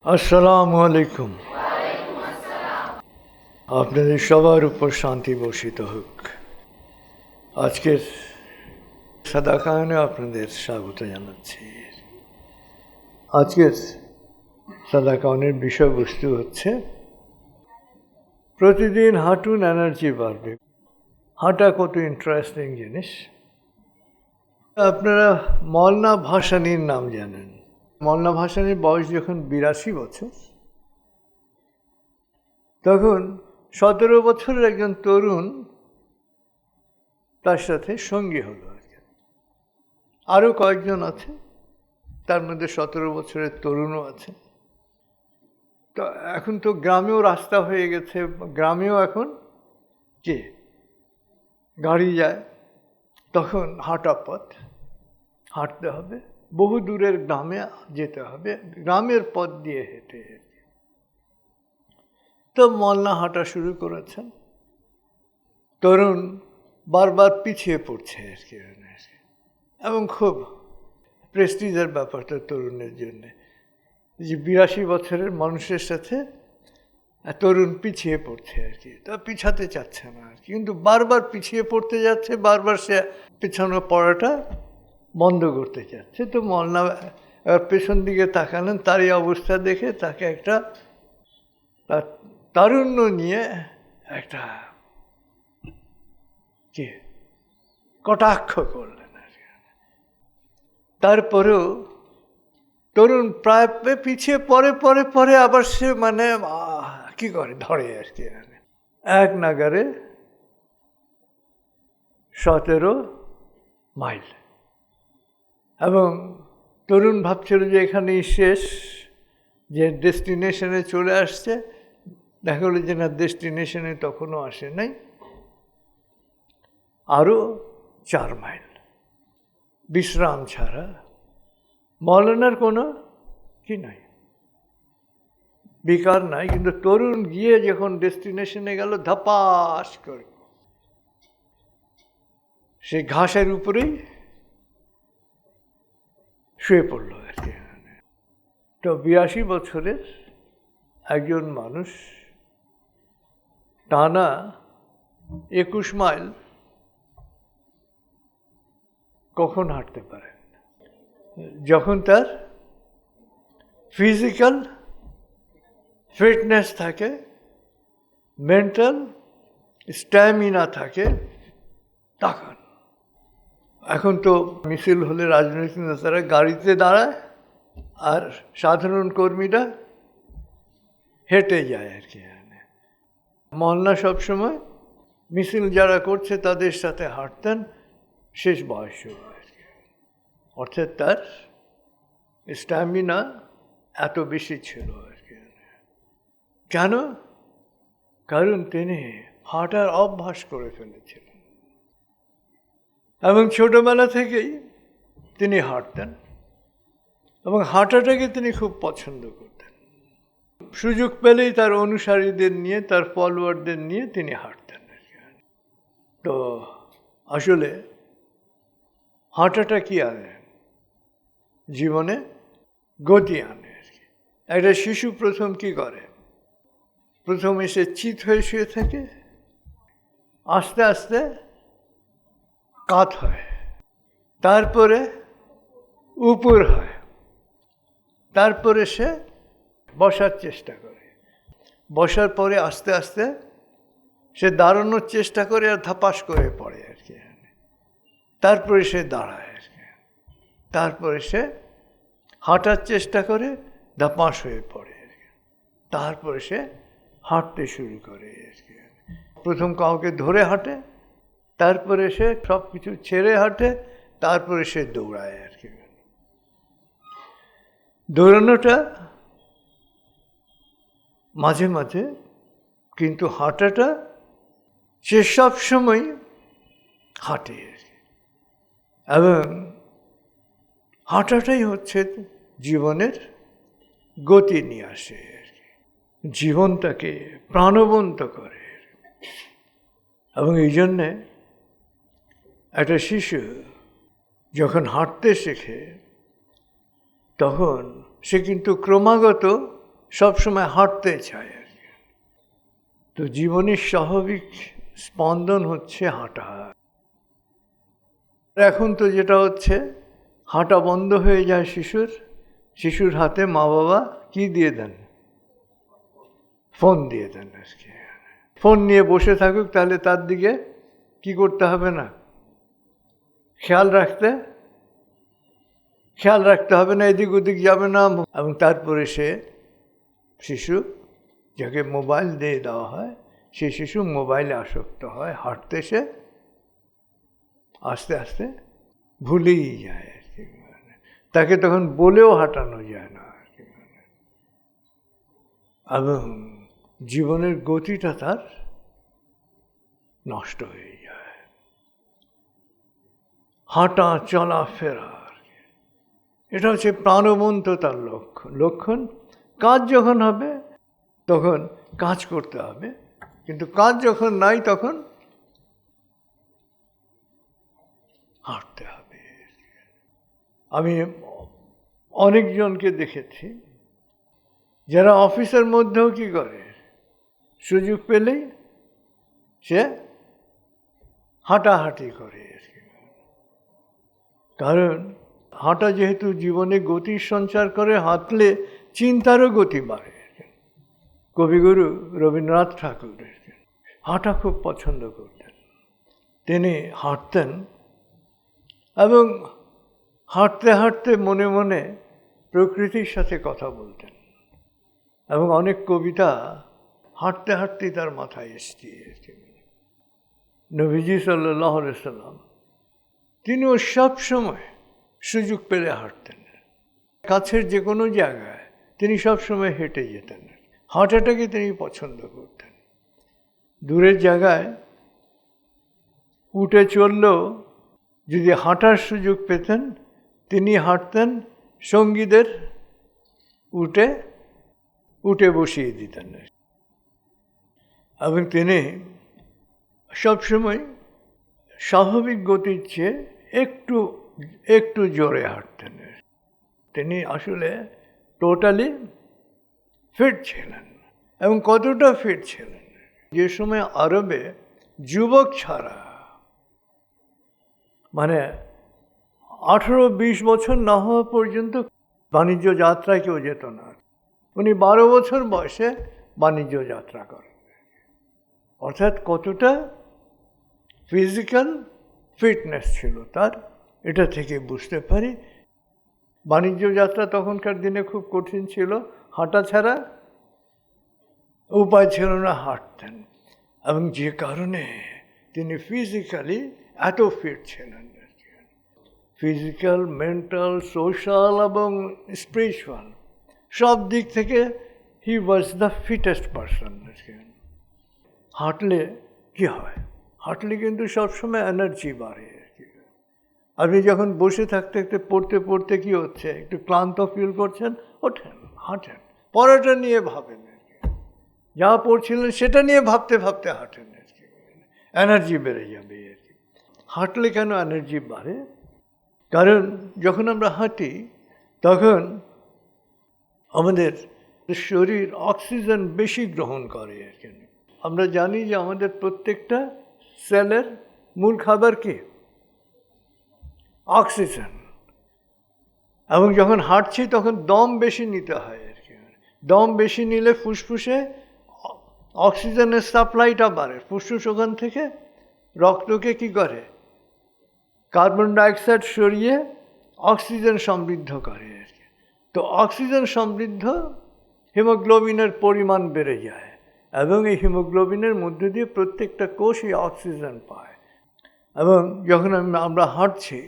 আসসালামু আলাইকুম। আপনাদের সবার উপর শান্তি বর্ষিত হোক। আজকের সাদাকায়নে আপনাদের স্বাগত জানাচ্ছি। আজকের সাদাকায়নের বিষয়বস্তু হচ্ছে প্রতিদিন হাঁটুন, এনার্জি বাড়বে। হাঁটা কত ইন্টারেস্টিং জিনিস। আপনারা মওলানা ভাসানীর নাম জানেন। মওলানা ভাসানীর বয়স যখন 82 বছর, তখন 17 বছরের একজন তরুণ তার সাথে সঙ্গী হলো। আরও কয়েকজন আছে, তার মধ্যে 17 বছরের তরুণও আছে। তো এখন তো গ্রামেও রাস্তা হয়ে গেছে, গ্রামেও এখন কি গাড়ি যায়, তখন হাঁটা পথ, হাঁটতে হবে, বহু দূরের গ্রামে যেতে হবে, গ্রামের পথ দিয়ে হেঁটে। তো মওলানা হাঁটা শুরু করেছেন। তরুণ বারবার পিছিয়ে পড়ছে আর কি, এবং খুব প্রেস্টিজের ব্যাপারটা তরুণের জন্য, যে 82 বছরের মানুষের সাথে তরুণ পিছিয়ে পড়ছে আর কি। তা পিছাতে চাচ্ছে না আর কি, কিন্তু বারবার পিছিয়ে পড়তে যাচ্ছে, বারবার সে পিছনে পড়াটা বন্ধ করতে চাচ্ছে। তো মওলানা পেছন দিকে তাকালেন, তার এই অবস্থা দেখে তাকে একটা তারুণ্য নিয়ে একটা কি কটাক্ষ করলেন আর কি। তারপরেও তরুণ প্রায় পিছিয়ে পরে আবার সে কি করে ধরে আর কি, এক নাগারে 17 মাইল। এবং তরুণ ভাবছিল যে এখানেই শেষ, যে ডেস্টিনেশনে চলে আসছে। দেখা গেলো যে না, ডেস্টিনেশনে তখনও আসে নাই, আরও 4 মাইল বিশ্রাম ছাড়া। মওলানার কোনো কি নাই, বিকার নাই, কিন্তু তরুণ গিয়ে যখন ডেস্টিনেশনে গেল, ধাপাস করে সে ঘাসের উপরেই শুয়ে পড়ল আর কি। তো 82 বছরের একজন মানুষ টানা 21 মাইল কখন হাঁটতে পারে? যখন তার ফিজিক্যাল ফিটনেস থাকে, মেন্টাল স্ট্যামিনা থাকে, তখন। এখন তো মিছিল হলে রাজনৈতিক নেতারা গাড়িতে দাঁড়ায়, আর সাধারণ কর্মীরা হেঁটে যায় আর কি। মওলানা সবসময় মিছিল যারা করছে তাদের সাথে হাঁটতেন শেষ বয়সেও আর কি। অর্থাৎ তার স্ট্যামিনা এত বেশি ছিল আর কি। কেন? কারণ তিনি হাঁটার অভ্যাস করে ফেলেছিলেন, এবং ছোটবেলা থেকেই তিনি হাঁটতেন, এবং হাঁটাটাকে তিনি খুব পছন্দ করতেন। সুযোগ পেলেই তার অনুসারীদের নিয়ে, তার ফলোয়ারদের নিয়ে তিনি হাঁটতেন। তো আসলে হাঁটাটা কি আনে? জীবনে গতি আনে আর কি। একটা শিশু প্রথম কি করে? প্রথম এসে চিত হয়ে শুয়ে থাকে, আস্তে আস্তে কাত হয়, তারপরে উপর হয়, তারপরে সে বসার চেষ্টা করে, বসার পরে আস্তে আস্তে সে দাঁড়ানোর চেষ্টা করে, আর ধাপাস করে পড়ে আর কি। তারপরে সে দাঁড়ায় আর কি, তারপরে সে হাঁটার চেষ্টা করে, ধাপাস হয়ে পড়ে আর কি, তারপরে সে হাঁটতে শুরু করে আর কি। প্রথম কাউকে ধরে হাঁটে, তারপরে সে সব কিছু ছেড়ে হাঁটে, তারপরে সে দৌড়ায় আর কি। দৌড়ানোটা মাঝে মাঝে, কিন্তু হাঁটাটা সে সবসময় হাঁটে আর কি। এবং হাঁটাটাই হচ্ছে জীবনের গতি নিয়ে আসে আর কি, জীবনটাকে প্রাণবন্ত করে। এবং এই জন্যে একটা শিশু যখন হাঁটতে শেখে, তখন সে কিন্তু ক্রমাগত সবসময় হাঁটতে চায় আর কি। তো জীবনের স্বাভাবিক স্পন্দন হচ্ছে হাঁটা। এখন তো যেটা হচ্ছে, হাঁটা বন্ধ হয়ে যায় শিশুর হাতে মা বাবা কি দিয়ে দেন? ফোন দিয়ে দেন আর কি। ফোন নিয়ে বসে থাকুক, তাহলে তার দিকে কি করতে হবে না, খেয়াল রাখতে হবে না, এদিক ওদিক যাবে না। এবং তারপরে শিশু যাকে মোবাইল দিয়ে দেওয়া হয়, সেই শিশু মোবাইলে আসক্ত হয়, হাঁটতে সে আস্তে আস্তে ভুলেই যায় আর কি। তাকে তখন বলেও হাঁটানো যায় না আর কি। এবং জীবনের গতিটা তার নষ্ট হয়ে যায়। হাঁটা চলাফেরা এটা হচ্ছে প্রাণবন্ততার লক্ষণ। কাজ যখন হবে তখন কাজ করতে হবে, কিন্তু কাজ যখন নাই তখন হাঁটতে হবে। আমি অনেকজনকে দেখেছি যারা অফিসের মধ্যেও কি করে, সুযোগ পেলেই সে হাঁটাহাঁটি করে। কারণ হাঁটা যেহেতু জীবনে গতির সঞ্চার করে, হাঁটলে চিন্তারও গতি বাড়ে। কবিগুরু রবীন্দ্রনাথ ঠাকুর হাঁটা খুব পছন্দ করতেন। তিনি হাঁটতেন এবং হাঁটতে হাঁটতে মনে মনে প্রকৃতির সাথে কথা বলতেন। এবং অনেক কবিতা হাঁটতে হাঁটতেই তার মাথায় এসছে। নবীজি সাল্লাল্লাহু আলাইহি সাল্লাম তিনিও সবসময় সুযোগ পেলে হাঁটতেন। কাছের যে কোনো জায়গায় তিনি সবসময় হেঁটে যেতেন। হাঁটাটাকে তিনি পছন্দ করতেন। দূরের জায়গায় উঠে চললেও যদি হাঁটার সুযোগ পেতেন, তিনি হাঁটতেন, সঙ্গীদের উঠে বসিয়ে দিতেন। এবং তিনি সবসময় স্বাভাবিক গতির চেয়ে একটু জোরে হাঁটতেন। তিনি আসলে টোটালি ফিট ছিলেন। এবং কতটা ফিট ছিলেন, যে সময় আরবে যুবক ছাড়া, মানে 18-20 বছর না হওয়া পর্যন্ত বাণিজ্য যাত্রায় কেউ যেত না। উনি 12 বছর বয়সে বাণিজ্য যাত্রা করেন। অর্থাৎ কতটা ফিজিক্যাল ফিটনেস ছিল তার, এটা থেকে বুঝতে পারি। বাণিজ্য যাত্রা তখনকার দিনে খুব কঠিন ছিল, হাঁটা ছাড়া উপায় ছিল না, হাঁটতেন। এবং যে কারণে তিনি ফিজিক্যালি এত ফিট ছিলেন, ফিজিক্যাল, মেন্টাল, সোশ্যাল এবং স্পিরিচুয়াল সব দিক থেকে হি ওয়াজ দ্য ফিটেস্ট পারসন। হাঁটলে কি হয়? হাঁটলে কিন্তু সবসময় এনার্জি বাড়ে। আপনি যখন বসে থাকতে পড়তে কি হচ্ছে, একটু ক্লান্ত ফিল করছেন, ওঠেন, হাঁটেন, পড়াটা নিয়ে ভাবেন, যা পড়ছিলেন সেটা নিয়ে ভাবতে ভাবতে হাঁটেন, এনার্জি বেড়ে যাবে। হাঁটলে কেন এনার্জি বাড়ে? কারণ যখন আমরা হাঁটি তখন আমাদের শরীর অক্সিজেন বেশি গ্রহণ করে। আমরা জানি যে আমাদের প্রত্যেকটা সেলের মূল খাবার কি? অক্সিজেন। এবং যখন হাঁটছি তখন দম বেশি নিতে হয় আর কি। দম বেশি নিলে ফুসফুসে অক্সিজেনের সাপ্লাইটা বাড়ে। ফুসফুস ওখান থেকে রক্তকে কি করে? কার্বন ডাইঅক্সাইড সরিয়ে অক্সিজেন সমৃদ্ধ করে আর কি। তো অক্সিজেন সমৃদ্ধ হিমোগ্লোবিনের পরিমাণ বেড়ে যায় এবং এই হিমোগ্লোবিনের মধ্যে দিয়ে প্রত্যেকটা কোষই অক্সিজেন পায়। এবং যখন আমরা হাঁটছি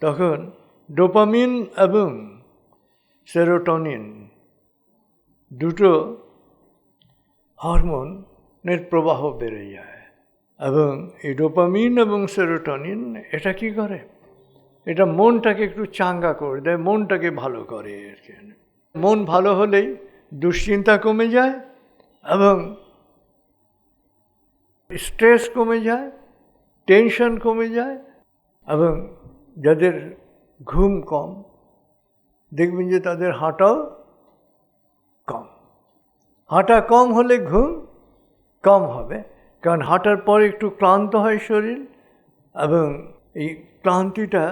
তখন ডোপামিন এবং সেরোটোনিন দুটো হরমোনের প্রবাহ বেড়ে যায়। এবং এই ডোপামিন এবং সেরোটোনিন এটা কি করে? এটা মনটাকে একটু চাঙ্গা করে দেয়, মনটাকে ভালো করে আর কি। মন ভালো হলেই দুশ্চিন্তা কমে যায় এবং স্ট্রেস কমে যায়, টেনশন কমে যায়। এবং যাদের ঘুম কম দেখবেন যে তাদের হাঁটাও কম। হাঁটা কম হলে ঘুম কম হবে, কারণ হাঁটার পরে একটু ক্লান্ত হয় শরীর, এবং এই ক্লান্তিটা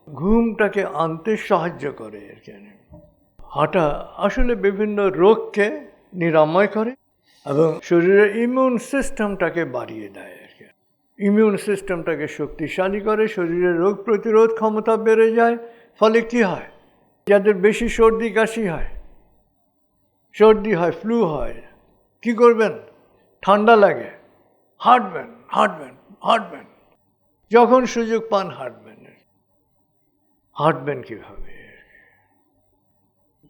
ঘুমটাকে আনতে সাহায্য করে। হাঁটা আসলে বিভিন্ন রোগকে নিরাময় করে এবং শরীরের ইমিউন সিস্টেমটাকে বাড়িয়ে দেয়। ইমিউন সিস্টেমটাকে শক্তিশালী করে, শরীরের রোগ প্রতিরোধ ক্ষমতা বেড়ে যায়। ফলে কি হয়, যাদের বেশি সর্দি কাশি হয়, সর্দি হয়, ফ্লু হয়, কি করবেন? ঠান্ডা লাগে, হাঁটবেন হাঁটবেন হাঁটবেন, যখন সুযোগ পান হাঁটবেন। হাঁটবেন কিভাবে?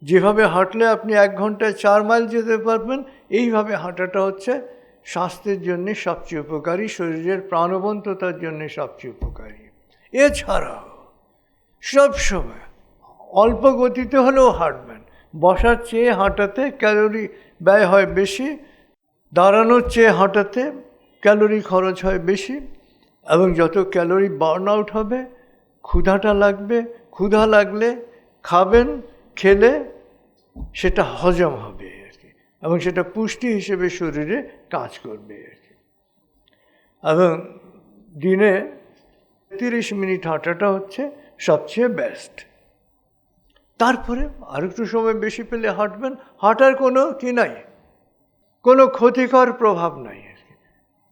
যেভাবে হাঁটলে আপনি 1 ঘন্টায় 4 মাইল যেতে পারবেন, এইভাবে হাঁটাটা হচ্ছে স্বাস্থ্যের জন্য সবচেয়ে উপকারী, শরীরের প্রাণবন্ততার জন্য সবচেয়ে উপকারী। এছাড়াও সবসময় অল্প গতিতে হলেও হাঁটবেন। বসার চেয়ে হাঁটাতে ক্যালোরি ব্যয় হয় বেশি, দাঁড়ানোর চেয়ে হাঁটাতে ক্যালোরি খরচ হয় বেশি, এবং যত ক্যালোরি বার্ন আউট হবে, ক্ষুধাটা লাগবে, ক্ষুধা লাগলে খাবেন, খেলে সেটা হজম হবে এবং সেটা পুষ্টি হিসেবে শরীরে কাজ করবে। এবং দিনে 30 মিনিট হাঁটাটা হচ্ছে সবচেয়ে বেস্ট। তারপরে আরেকটু সময় বেশি পেলে হাঁটবেন। হাঁটার কোনো কি নাই, কোনো ক্ষতিকর প্রভাব নাই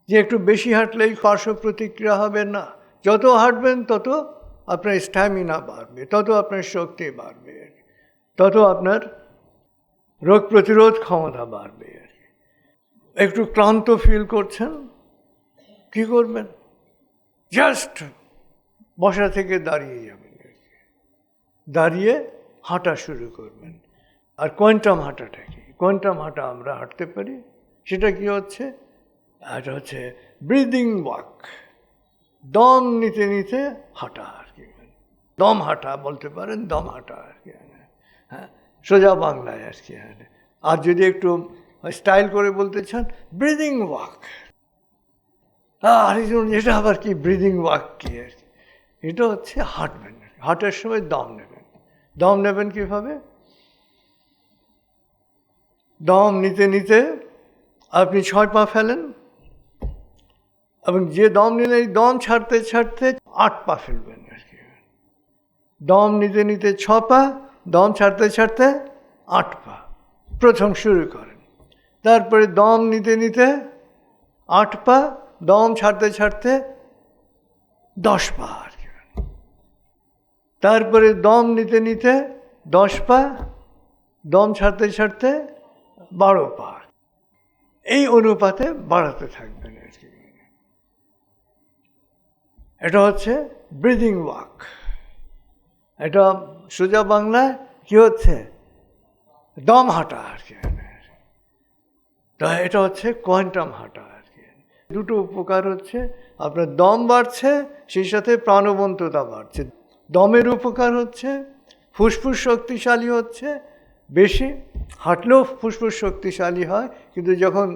যে একটু বেশি হাঁটলেই পার্শ্ব প্রতিক্রিয়া হবে না। যত হাঁটবেন তত আপনার স্ট্যামিনা বাড়বে, তত আপনার শক্তি বাড়বে, তত আপনার রোগ প্রতিরোধ ক্ষমতা বাড়বে। একটু ক্লান্ত ফিল করছেন, কি করবেন? জাস্ট বসা থেকে দাঁড়িয়ে যাবেন, দাঁড়িয়ে হাঁটা শুরু করবেন। আর কোয়ান্টাম হাঁটাটা কি? কোয়ান্টাম হাঁটা আমরা হাঁটতে পারি। সেটা কি হচ্ছে? এটা হচ্ছে ব্রিদিং ওয়াক, দম নিতে নিতে হাঁটা আর কি। দম হাঁটা বলতে পারেন, দম হাঁটা আর কি। হ্যাঁ, সোজা বাংলায় আর কি। আর যদি একটু স্টাইল করে বলতে চান, ব্রিদিং ওয়াক। আর এটা আবার কি ব্রিদিং ওয়াক কি আর কি? এটা হচ্ছে হাঁটবেন, হাঁটার সময় দম নেবেন। দম নেবেন কিভাবে? দম নিতে নিতে আপনি 6 পা ফেলেন, এবং যে দম নিলে এই দম ছাড়তে ছাড়তে 8 পা ফেলবেন আর কি। দম নিতে নিতে 6 পা, দম ছাড়তে ছাড়তে 8 পা প্রথম শুরু করেন। তারপরে দম নিতে নিতে 8 পা, দম ছাড়তে ছাড়তে 10 পা আর কি। তারপরে দম নিতে নিতে 10 পা, দম ছাড়তে ছাড়তে 12 পা। এই অনুপাতে বাড়াতে থাকবেন আর কি। এটা হচ্ছে ব্রিদিং ওয়াক। এটা সোজা বাংলায় কি হচ্ছে? দম হাঁটা আর কি। তো এটা হচ্ছে কোয়ান্টাম হাঁটা আর কি। দুটো উপকার হচ্ছে, আপনার দম বাড়ছে, সেই সাথে প্রাণবন্ততা বাড়ছে। দমের উপকার হচ্ছে ফুসফুস শক্তিশালী হচ্ছে, বেশি হাঁটলেও ফুসফুস শক্তিশালী হয়, কিন্তু যখন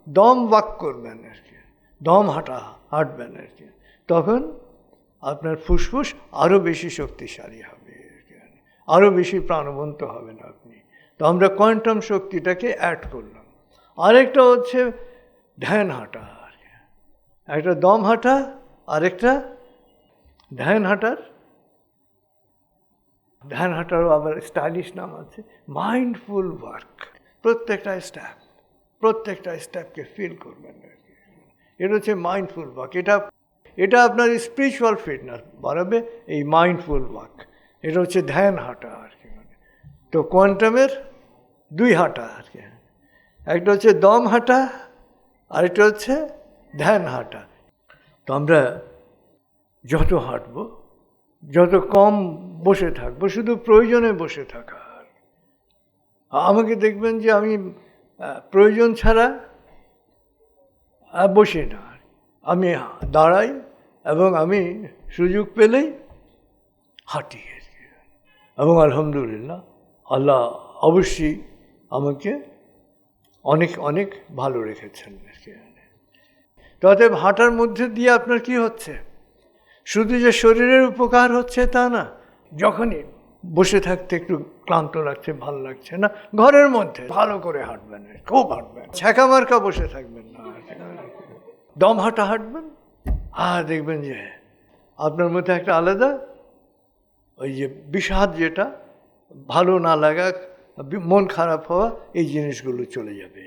দম ওয়াক করবেন আর কি, দম হাঁটবেন আর কি, তখন আপনার ফুসফুস আরও বেশি শক্তিশালী হবে, আরও বেশি প্রাণবন্ত হবেন আপনি। তো আমরা কোয়ান্টাম শক্তিটাকে অ্যাড করলাম। আরেকটা হচ্ছে ধ্যান হাঁটা আর কি। একটা দম হাঁটা, আরেকটা ধ্যান হাঁটারও আবার স্টাইলিশ নাম আছে, মাইন্ডফুল ওয়ার্ক। প্রত্যেকটা স্টেপকে ফিল করবেন আর কি। এটা হচ্ছে মাইন্ডফুল ওয়ার্ক। এটা আপনার স্পিরিচুয়াল ফিটনেস বাড়াবে, এই মাইন্ডফুল ওয়ার্ক। এটা হচ্ছে ধ্যান হাঁটা আর কি। তো কোয়ান্টামের 2 হাঁটা আর কি। একটা হচ্ছে দম হাঁটা, আরেকটা হচ্ছে ধ্যান হাঁটা। তো আমরা যত হাঁটবো, যত কম বসে থাকবো, শুধু প্রয়োজনে বসে থাকা। আমাকে দেখবেন যে আমি প্রয়োজন ছাড়া বসি না, আমি দাঁড়াই এবং আমি সুযোগ পেলেই হাঁটি। এবং আলহামদুলিল্লাহ, আল্লাহ অবশ্যই আমাকে অনেক অনেক ভালো রেখেছেন। অতএব হাঁটার মধ্যে দিয়ে আপনার কি হচ্ছে? শুধু যে শরীরের উপকার হচ্ছে তা না, যখনই বসে থাকতে একটু ক্লান্ত লাগছে, ভালো লাগছে না, ঘরের মধ্যে ভালো করে হাঁটবেন, খুব হাঁটবেন, ছ্যাঁকা মার্কা বসে থাকবেন না, দম হাঁটা হাঁটবেন, আর দেখবেন যে আপনার মধ্যে একটা আলাদা ওই যে বিষাদ, যেটা ভালো না লাগা, মন খারাপ হওয়া, এই জিনিসগুলো চলে যাবে।